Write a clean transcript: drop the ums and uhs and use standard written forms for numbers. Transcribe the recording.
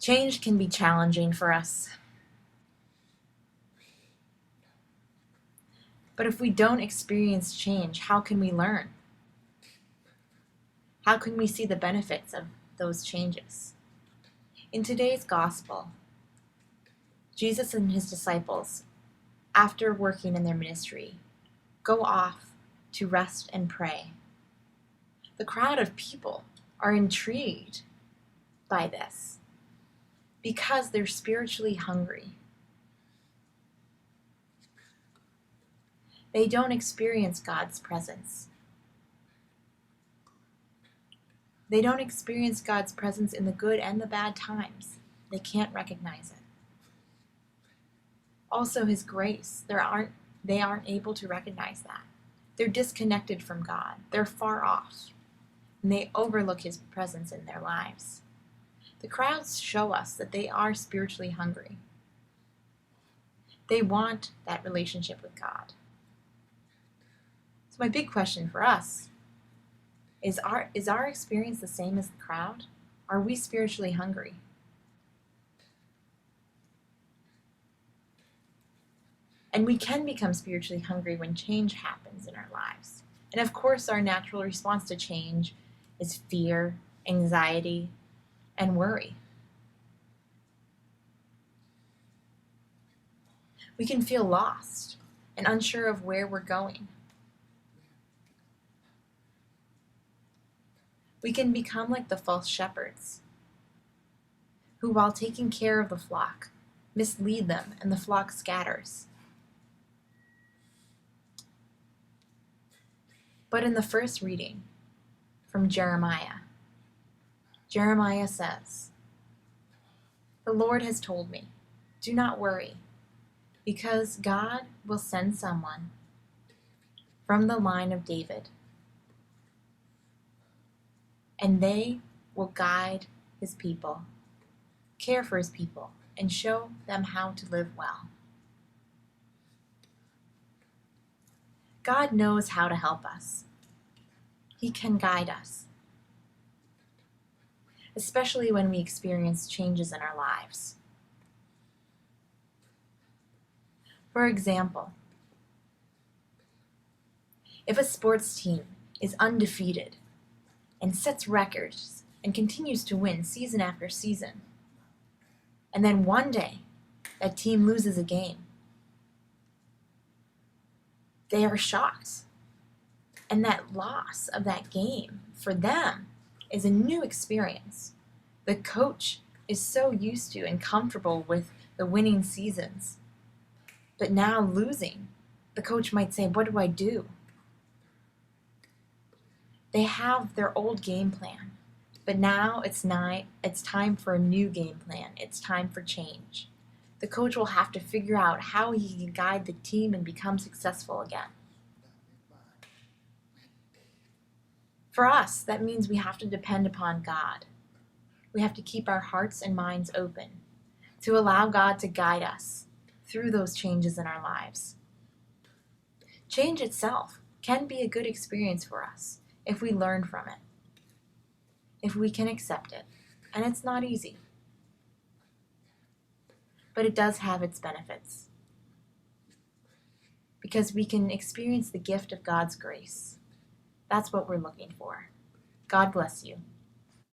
Change can be challenging for us. But if we don't experience change, how can we learn? How can we see the benefits of those changes? In today's gospel, Jesus and his disciples, after working in their ministry, go off to rest and pray. The crowd of people are intrigued by this because they're spiritually hungry. They don't experience God's presence. They don't experience God's presence in the good and the bad times. They can't recognize it. Also, his grace, they aren't able to recognize that. They're disconnected from God. They're far off, and they overlook his presence in their lives. The crowds show us that they are spiritually hungry. They want that relationship with God. So my big question for us is our experience the same as the crowd? Are we spiritually hungry? And we can become spiritually hungry when change happens in our lives. And of course, our natural response to change is fear, anxiety, and worry. We can feel lost and unsure of where we're going. We can become like the false shepherds, who, while taking care of the flock, mislead them and the flock scatters. But in the first reading from Jeremiah says, "The Lord has told me, do not worry, because God will send someone from the line of David, and they will guide his people, care for his people, and show them how to live well." God knows how to help us. He can guide us, especially when we experience changes in our lives. For example, if a sports team is undefeated and sets records and continues to win season after season, and then one day that team loses a game, they are shocked. And that loss of that game for them is a new experience. The coach is so used to and comfortable with the winning seasons. But now losing, the coach might say, "What do I do?" They have their old game plan, but now it's time for a new game plan. It's time for change. The coach will have to figure out how he can guide the team and become successful again. For us, that means we have to depend upon God. We have to keep our hearts and minds open to allow God to guide us through those changes in our lives. Change itself can be a good experience for us if we learn from it, if we can accept it. And it's not easy, but it does have its benefits because we can experience the gift of God's grace. That's what we're looking for. God bless you.